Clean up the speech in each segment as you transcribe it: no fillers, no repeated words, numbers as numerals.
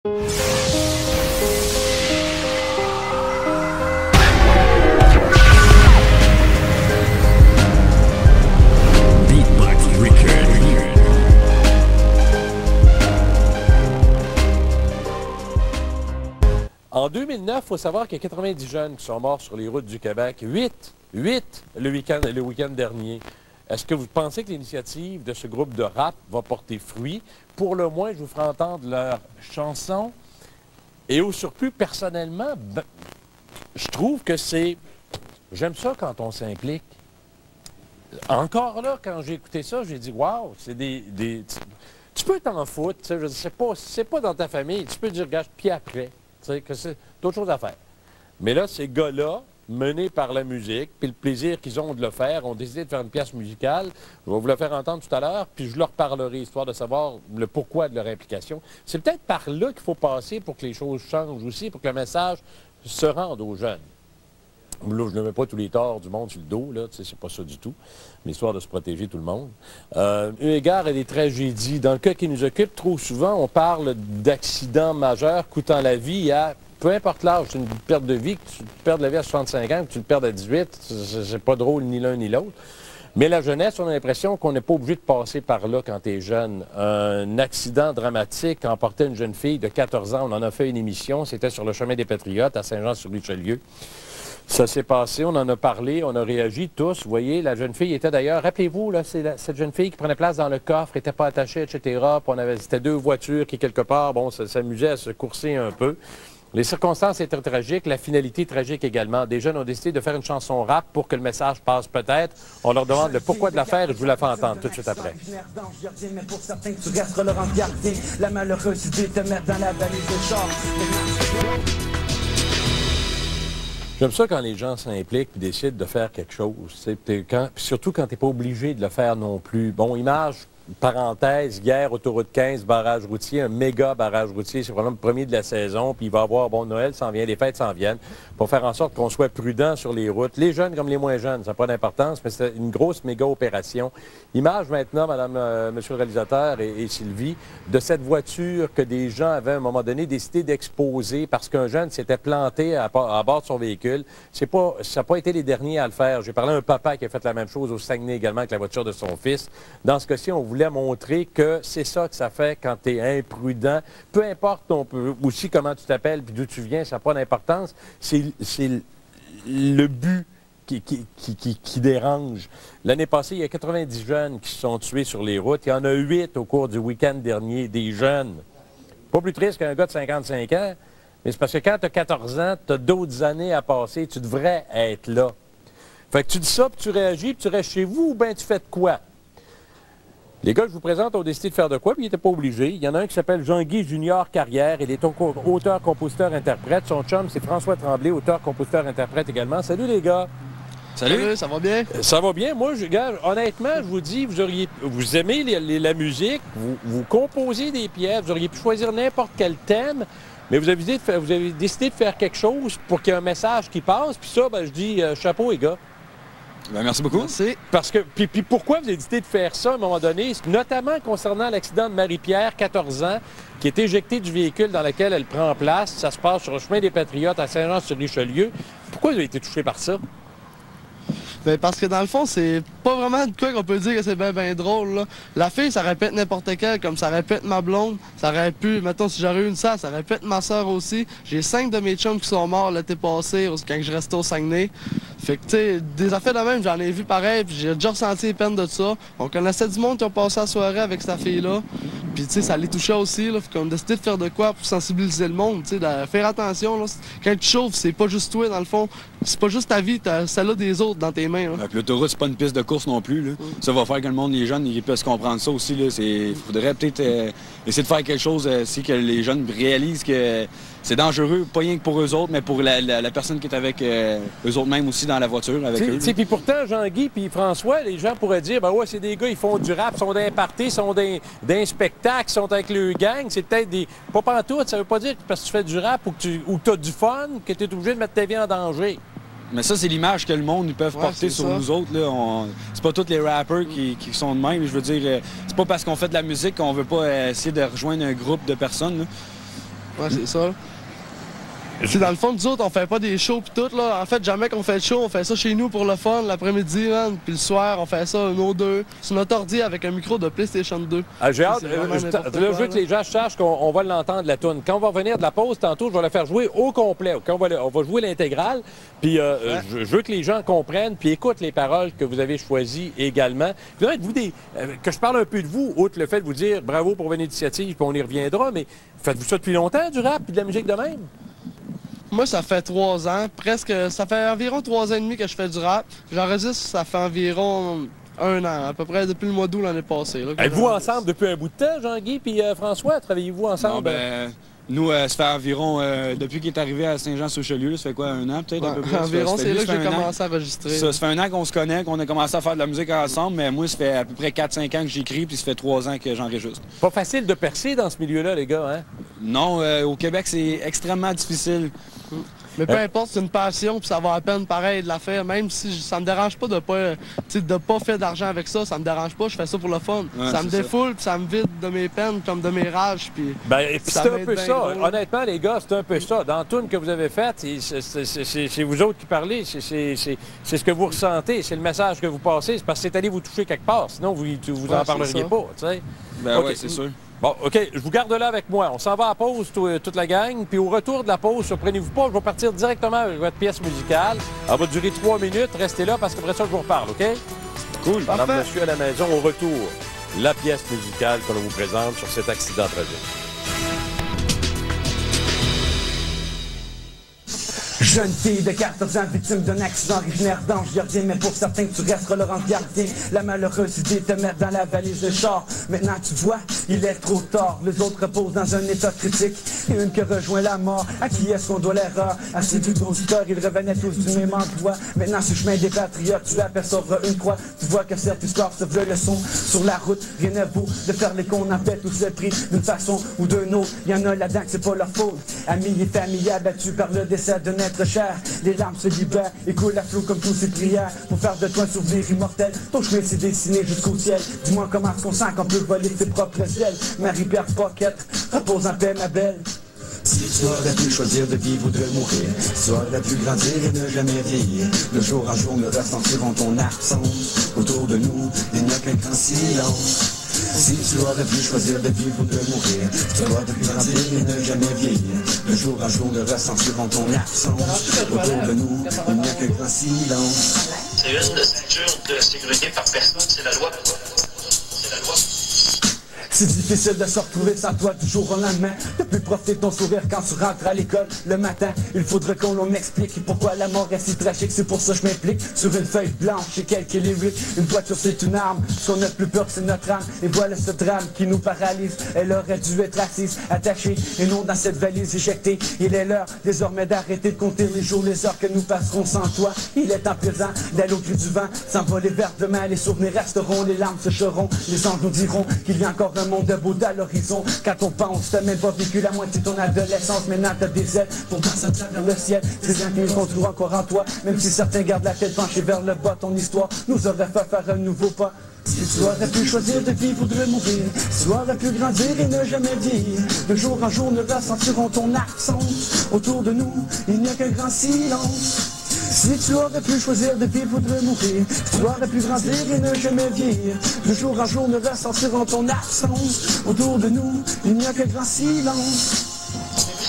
En 2009, il faut savoir qu'il y a 90 jeunes qui sont morts sur les routes du Québec. 8 le week-end dernier. Est-ce que vous pensez que l'initiative de ce groupe de rap va porter fruit? Pour le moins, je vous ferai entendre leur chanson. Et au surplus, personnellement, je trouve que c'est... J'aime ça quand on s'implique. Encore là, quand j'ai écouté ça, j'ai dit « Wow, c'est des... Tu peux t'en foutre, c'est pas dans ta famille. Tu peux dire « Gage, puis après. » Que c'est d'autres choses à faire. Mais là, ces gars-là, menés par la musique, puis le plaisir qu'ils ont de le faire, ont décidé de faire une pièce musicale. Je vais vous la faire entendre tout à l'heure, puis je leur parlerai, histoire de savoir le pourquoi de leur implication. C'est peut-être par là qu'il faut passer pour que les choses changent aussi, pour que le message se rende aux jeunes. Là, je ne mets pas tous les torts du monde sur le dos, là, c'est pas ça du tout, mais histoire de se protéger tout le monde. Eu égard à des tragédies, dans le cas qui nous occupe, trop souvent, on parle d'accidents majeurs coûtant la vie à, peu importe l'âge, c'est une perte de vie, que tu perds la vie à 65 ans, que tu le perds à 18, c'est pas drôle ni l'un ni l'autre. Mais la jeunesse, on a l'impression qu'on n'est pas obligé de passer par là quand tu es jeune. Un accident dramatique emportait une jeune fille de 14 ans, on en a fait une émission, c'était sur le chemin des Patriotes à Saint-Jean-sur-Richelieu. Ça s'est passé, on en a parlé, on a réagi tous. Vous voyez, la jeune fille était d'ailleurs, rappelez-vous, là, c'est cette jeune fille qui prenait place dans le coffre, n'était pas attachée, etc. C'était deux voitures qui, quelque part, bon, s'amusaient à se courser un peu. Les circonstances étaient tragiques, la finalité tragique également. Des jeunes ont décidé de faire une chanson rap pour que le message passe peut-être. On leur demande le pourquoi de l'affaire et je vous la fais entendre tout de suite après. J'aime ça quand les gens s'impliquent et décident de faire quelque chose. Surtout quand tu n'es pas obligé de le faire non plus. Bon, image, parenthèse, guerre, autoroute 15, barrage routier, un méga barrage routier. C'est vraiment le premier de la saison. Puis il va y avoir, bon, Noël s'en vient, les fêtes s'en viennent. Pour faire en sorte qu'on soit prudent sur les routes. Les jeunes comme les moins jeunes, ça n'a pas d'importance, mais c'est une grosse méga opération. Image maintenant, monsieur le réalisateur et Sylvie, de cette voiture que des gens avaient à un moment donné décidé d'exposer parce qu'un jeune s'était planté à bord de son véhicule. Ça n'a pas été les derniers à le faire. J'ai parlé à un papa qui a fait la même chose au Saguenay également avec la voiture de son fils. Dans ce cas-ci, on voulait montrer que c'est ça que ça fait quand tu es imprudent. Peu importe aussi comment tu t'appelles puis d'où tu viens, ça n'a pas d'importance. C'est le but qui dérange. L'année passée, il y a 90 jeunes qui se sont tués sur les routes. Il y en a 8 au cours du week-end dernier, des jeunes. Pas plus triste qu'un gars de 55 ans, mais c'est parce que quand tu as 14 ans, tu as d'autres années à passer, tu devrais être là. Fait que tu dis ça, puis tu réagis, puis tu restes chez vous, ou bien tu fais de quoi? Les gars que je vous présente ont décidé de faire de quoi, puis ils n'étaient pas obligés. Il y en a un qui s'appelle Jean-Guy Junior Carrière. Il est auteur, compositeur, interprète. Son chum, c'est François Tremblay, auteur, compositeur, interprète également. Salut les gars! Salut, ça va bien? Ça va bien. Moi, honnêtement, je vous dis, vous aimez la musique, vous composez des pièces, vous auriez pu choisir n'importe quel thème, mais vous avez décidé de faire quelque chose pour qu'il y ait un message qui passe. Puis ça, je dis chapeau les gars. Ben, merci beaucoup. Merci. Parce que, puis pourquoi vous avez décidé de faire ça à un moment donné, notamment concernant l'accident de Marie-Pierre, 14 ans, qui est éjectée du véhicule dans lequel elle prend place. Ça se passe sur le chemin des Patriotes à Saint-Jean-sur-Richelieu. Pourquoi vous avez été touché par ça? Ben parce que dans le fond, c'est pas vraiment de quoi qu'on peut dire que c'est bien drôle, là. La fille, ça répète n'importe quelle, comme ça répète ma blonde, ça aurait pu, mettons, si j'aurais eu une sœur, ça répète ma sœur aussi. J'ai 5 de mes chums qui sont morts l'été passé, quand je restais au Saguenay. Fait que, tu sais, des affaires de même, j'en ai vu pareil, puis j'ai déjà ressenti les peines de ça. On connaissait du monde qui ont passé la soirée avec cette fille-là. Puis, tu sais, ça les touchait aussi, là. Fait qu'on a décidé de faire de quoi pour sensibiliser le monde, tu sais, de faire attention, là. Quand tu chauffes, c'est pas juste toi, dans le fond. C'est pas juste ta vie, t'as celle-là des autres dans tes mains, là. L'autoroute, c'est pas une piste de course non plus, là. Ça va faire que le monde, les jeunes, ils puissent comprendre ça aussi, là. Il faudrait peut-être essayer de faire quelque chose si que les jeunes réalisent que c'est dangereux, pas rien que pour eux autres, mais pour la personne qui est avec eux autres même aussi dans la voiture avec eux. Puis pourtant, Jean-Guy puis François, les gens pourraient dire, ben ouais, c'est des gars, ils font du rap, sont d'un party, sont d'un spectacle, sont avec le gang, c'est peut-être des... Pas pantoute, ça veut pas dire que parce que tu fais du rap ou que tu as du fun, que tu es obligé de mettre ta vie en danger. Mais ça, c'est l'image que le monde ils peuvent porter sur nous autres. C'est pas tous les rappers qui sont de même. Je veux dire, c'est pas parce qu'on fait de la musique qu'on veut pas essayer de rejoindre un groupe de personnes, là. Ouais, c'est ça. C'est dans le fond, nous autres, on fait pas des shows pis tout, là. En fait, jamais qu'on fait de show, on fait ça chez nous pour le fun, l'après-midi, man. Puis le soir, on fait ça, nous deux, sur notre ordi avec un micro de PlayStation 2. Ah, j'ai hâte. C'est vraiment Je n'importe veux quoi, que les gens sachent qu'on va l'entendre, la toune. Quand on va revenir de la pause, tantôt, je vais la faire jouer au complet. Quand on va jouer l'intégrale. Puis je veux que les gens comprennent puis écoutent les paroles que vous avez choisies également. Puis êtes-vous que je parle un peu de vous, outre le fait de vous dire bravo pour votre initiative, puis on y reviendra, mais faites-vous ça depuis longtemps, du rap puis de la musique de même? Moi, ça fait 3 ans, presque, ça fait environ 3 ans et demi que je fais du rap. J'enregistre, ça fait environ 1 an, à peu près depuis le mois d'août l'année passée. Êtes-vous ensemble depuis un bout de temps, Jean-Guy puis François? Travaillez-vous ensemble? Non, ben, nous, ça fait environ, depuis qu'il est arrivé à Saint-Jean-sur-Richelieu, ça fait quoi, 1 an peut-être? Ouais, à peu près? environ, c'est là que j'ai un an. commencé à enregistrer. Ça fait 1 an qu'on se connaît, qu'on a commencé à faire de la musique ensemble, mais moi, ça fait à peu près 4-5 ans que j'écris, puis ça fait 3 ans que j'enregistre. Pas facile de percer dans ce milieu-là, les gars, hein? Non, au Québec, c'est extrêmement difficile. Mais peu importe, c'est une passion, puis ça va à peine pareil de la faire. Même si ça me dérange pas de pas faire d'argent avec ça, ça me dérange pas, je fais ça pour le fun. Ouais, ça me défoule, puis ça me vide de mes peines comme de mes rages. Puis c'est un peu ça. Honnêtement, les gars, c'est un peu ça. Dans tout que vous avez fait, c'est vous autres qui parlez, c'est ce que vous ressentez, c'est le message que vous passez. C'est parce que c'est allé vous toucher quelque part. Sinon, vous en parleriez pas, tu sais. Ben okay. ouais, c'est sûr. Bon, OK, je vous garde là avec moi. On s'en va à pause, toute la gang. Puis au retour de la pause, surprenez-vous pas, je vais partir directement avec votre pièce musicale. Elle va durer 3 minutes. Restez là parce qu'après ça, je vous reparle, OK? Cool. Madame, monsieur à la maison, au retour, la pièce musicale qu'on vous présente sur cet accident tragique. Jeune fille de 14 ans, victime d'un accident originaire d'Ange Gardien. Mais pour certains, tu resteras Laurent Gardien. La malheureuse idée de te mettre dans la valise de char. Maintenant, tu vois, il est trop tard. Les autres reposent dans un état critique. Et une que rejoint la mort. À qui est-ce qu'on doit l'erreur? À ces deux auditeurs, ils revenaient tous du même endroit. Maintenant, sur le chemin des patriotes, tu apercevras une croix. Tu vois que cette histoire se veut leçon. Sur la route, rien n'est beau de faire les cons. On en paie tous le prix d'une façon ou d'une autre. Il y en a là-dedans que c'est pas leur faute. Amis et familles abattus par le décès de notre cher. Les larmes se libèrent et coulent à flot comme tous ces prières. Pour faire de toi un souvenir immortel. Ton chemin s'est dessiné jusqu'au ciel. Dis-moi comment est-ce qu'on sent qu'on peut voler ses propres ailes. Marie-Pierre Pocket, repose en paix ma belle. Si tu aurais pu choisir de vivre ou de mourir, si tu aurais pu grandir et ne jamais vieillir, de jour en jour nous ressentirons ton absence. Autour de nous, il n'y a qu'un grand silence. Si tu aurais pu choisir de vivre ou de mourir, tu aurais pu grandir et ne jamais vieillir. De jour en jour, nous ressentirons ton absence. Autour de nous, il n'y a qu'un grand silence. C'est une ceinture de sécurité par personne, c'est la loi. C'est la loi. C'est difficile de se retrouver sans toi du jour au lendemain. De plus profiter de ton sourire quand tu rentres à l'école le matin. Il faudrait qu'on l'on explique pourquoi la mort est si tragique. C'est pour ça que je m'implique sur une feuille blanche et quelques lyrics. Une voiture c'est une arme, ce qu'on a plus peur c'est notre âme. Et voilà ce drame qui nous paralyse. Elle aurait dû être assise, attachée et non dans cette valise éjectée. Il est l'heure désormais d'arrêter de compter les jours, les heures que nous passerons sans toi. Il est temps présent d'aller au cri du vent, s'envoler vers demain. Les souvenirs resteront, les larmes sécheront. Les anges nous diront qu'il y a encore un monde de beau à l'horizon. Quand on pense, t'as même pas vécu la moitié de ton adolescence. Maintenant t'as des ailes pour danser à travers le ciel. C'est bien qu'ils qu'on trouve encore en toi. Même si certains gardent la tête penchée vers le bas, ton histoire nous aurait fait faire un nouveau pas. Si tu aurais pu choisir de vivre ou de mourir, si tu aurais pu grandir et ne jamais vieillir, de jour en jour nous ressentirons ton absence. Autour de nous, il n'y a qu'un grand silence. Si tu aurais pu choisir de vivre ou de mourir, si tu aurais pu grandir et ne jamais vieillir, de jour en jour nous ressentirons ton absence. Autour de nous, il n'y a qu'un grand silence.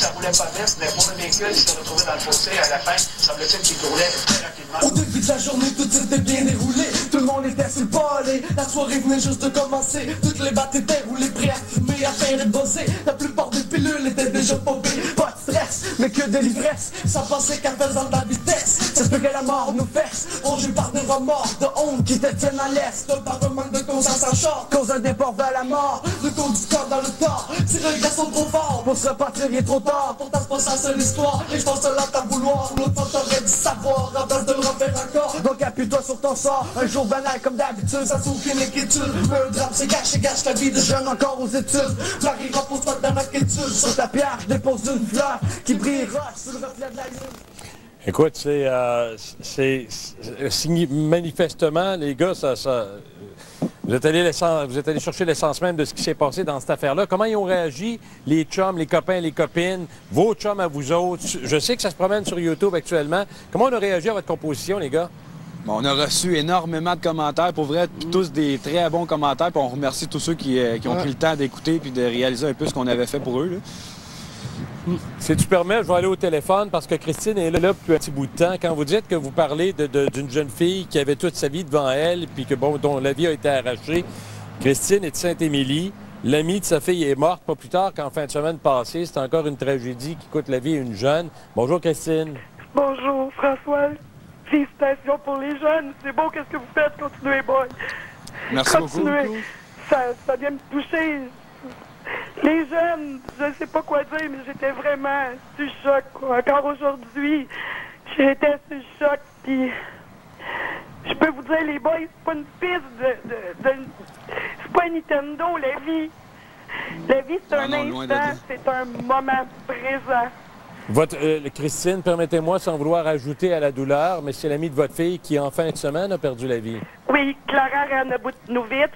Ça roulait pas vite, mais pour le véhicule, il s'est retrouvé dans le fossé. À la fin, semble-t-il qu'il roulait très rapidement. Au début de la journée, tout s'était bien déroulé. Tout le monde était sur le palais. La soirée venait juste de commencer. Toutes les battes étaient roulées, prêts à fumer, à faire et bosser. La plupart des pilules étaient déjà popées. Pas de stress, mais que de l'ivresse. Ça passait qu'à faisant de la vitesse. Ça se peut que la mort nous fesse. Rongé par des remords de honte qui te tiennent à l'est. Par un manque de conscience en short. Cause un départ vers la mort. Le conducteur dans le tort. Tirer un garçon trop fort. Pour se repartir, il est trop tard. Pourtant c'est pas ça seule histoire. Et je pense que là t'as vouloir. L'autre fois t'aurais dû savoir. En place de le refaire encore. Donc appuie-toi sur ton sort. Un jour banal comme d'habitude. Ça s'ouvre une inquiétude. Mais un drame c'est gâche et gâche la vie de jeune encore aux études. Marie repose-toi dans l'inquiétude. Sur ta pierre je dépose une fleur qui brillera sous le reflet de la lune. Écoute, c'est manifestement, les gars, Vous êtes allé chercher l'essence même de ce qui s'est passé dans cette affaire-là. Comment ils ont réagi, les chums, les copains, les copines, vos chums à vous autres? Je sais que ça se promène sur YouTube actuellement. Comment on a réagi à votre composition, les gars? Bon, on a reçu énormément de commentaires. Pour vrai, tous des très bons commentaires. Puis on remercie tous ceux qui ont pris le temps d'écouter puis de réaliser un peu ce qu'on avait fait pour eux, là. Si tu permets, je vais aller au téléphone parce que Christine est là depuis un petit bout de temps. Quand vous dites que vous parlez d'une jeune fille qui avait toute sa vie devant elle puis que, bon, dont la vie a été arrachée, Christine est de Saint-Émilie. L'amie de sa fille est morte pas plus tard qu'en fin de semaine passée. C'est encore une tragédie qui coûte la vie à une jeune. Bonjour, Christine. Bonjour, François. Félicitations pour les jeunes. C'est beau, qu'est-ce que vous faites? Continuez, boy. Merci Continuez. beaucoup. Ça vient me toucher. Les jeunes, je ne sais pas quoi dire, mais j'étais vraiment sous choc. Encore aujourd'hui, j'étais sous choc. Puis, je peux vous dire, les boys, c'est pas une piste c'est pas Nintendo, la vie. La vie, c'est un instant, c'est un moment présent. Christine, permettez-moi, sans vouloir ajouter à la douleur, mais c'est l'amie de votre fille qui, en fin de semaine, a perdu la vie. Oui, Clara Ranabounovitch.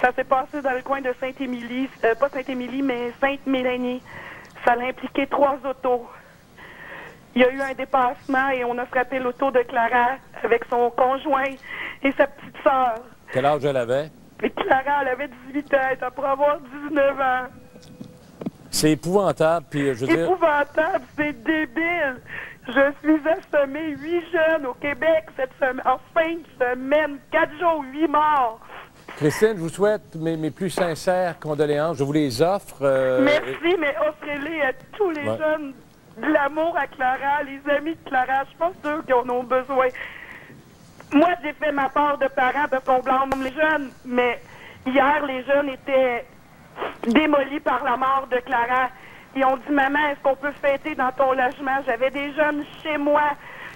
Ça s'est passé dans le coin de Saint-Émilie, pas Saint-Émilie, mais Sainte-Mélanie. Ça a impliqué 3 autos. Il y a eu un dépassement et on a frappé l'auto de Clara avec son conjoint et sa petite sœur. Quel âge elle avait? Et Clara, elle avait 18 ans, elle était pour avoir 19 ans. C'est épouvantable, puis je veux dire... Épouvantable, c'est débile. Je suis assommé 8 jeunes au Québec cette semaine, en fin de semaine, 4 jours, 8 morts. Christine, je vous souhaite mes plus sincères condoléances. Je vous les offre. Merci, mais offrez-les à tous les jeunes de l'amour à Clara, les amis de Clara. Je pense d'eux qui en ont besoin. Moi, j'ai fait ma part de parents parce qu'on blâme les jeunes, mais hier, les jeunes étaient démolis par la mort de Clara. Ils ont dit, maman, est-ce qu'on peut fêter dans ton logement? J'avais des jeunes chez moi.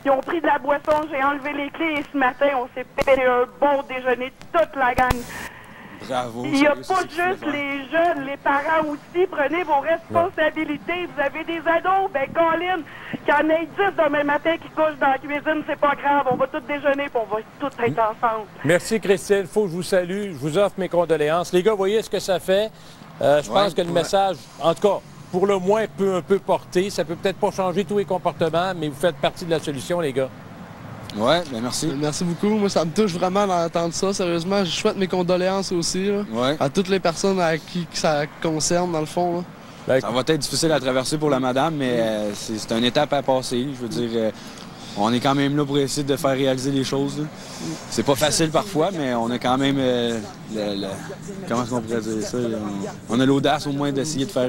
Ils ont pris de la boisson, j'ai enlevé les clés et ce matin, on s'est fait un bon déjeuner, toute la gang. Bravo. Il n'y a pas juste les jeunes, les parents aussi. Prenez vos responsabilités. Vous avez des ados, ben Colin, qu'il y en ait 10 demain matin qui couchent dans la cuisine, c'est pas grave. On va tous déjeuner et on va tous être ensemble. Merci, Christine. Faut que je vous salue. Je vous offre mes condoléances. Les gars, voyez ce que ça fait. Je pense que le message, en tout cas, pour le moins, peut un peu porter. Ça peut peut-être pas changer tous les comportements, mais vous faites partie de la solution, les gars. Ouais, bien merci. Merci beaucoup. Moi, ça me touche vraiment d'entendre ça. Sérieusement, je souhaite mes condoléances aussi là, à toutes les personnes à qui ça concerne, dans le fond. Là. Ça va être difficile à traverser pour la madame, mais c'est une étape à passer. Je veux dire, on est quand même là pour essayer de faire réaliser les choses. C'est pas facile parfois, mais on a quand même comment est-ce qu'on pourrait dire ça? On a l'audace au moins d'essayer de faire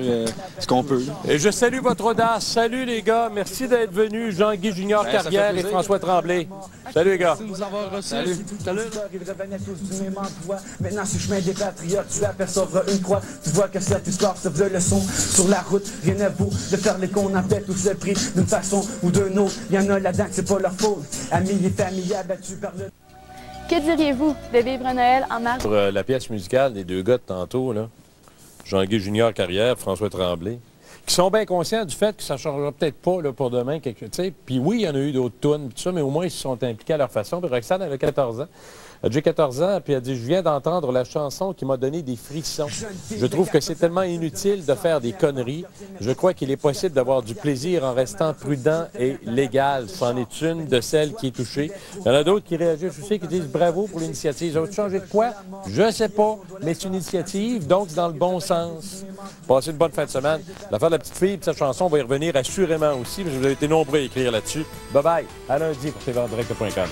ce qu'on peut. Là. Et je salue votre audace. Salut les gars. Merci d'être venus. Jean-Guy Junior Carrière et François Tremblay. Salut les gars. Merci de nous avoir reçus. Salut. Ils revenaient tous du même endroit. Maintenant, sur le chemin des patriotes, tu apercevras une croix. Tu vois que cette histoire se veut leçon. Sur la route, rien n'est beau de faire les cons en paix. Tous le prix d'une façon ou d'une autre. Il y en a là-dedans que c'est pas leur faute. Amis et familles abattus par le... Que diriez-vous de vivre Noël en marge? Pour la pièce musicale des deux gars de tantôt, là, Jean-Guy Junior Carrière, François Tremblay, qui sont bien conscients du fait que ça ne changera peut-être pas là, pour demain. Puis oui, il y en a eu d'autres tunes, tout ça, mais au moins ils se sont impliqués à leur façon. Puis Roxane, elle a 14 ans. J'ai 14 ans, puis elle dit « Je viens d'entendre la chanson qui m'a donné des frissons. Je trouve que c'est tellement inutile de faire des conneries. Je crois qu'il est possible d'avoir du plaisir en restant prudent et légal. C'en est une de celles qui est touchée. Il y en a d'autres qui réagissent aussi, qui disent « Bravo pour l'initiative. » Ils ont changé de quoi? Je ne sais pas, mais c'est une initiative, donc c'est dans le bon sens. Passez une bonne fin de semaine. L'affaire de la petite fille, cette chanson, on va y revenir assurément aussi, parce que vous avez été nombreux à écrire là-dessus. Bye-bye. À lundi pour tvdirect.com.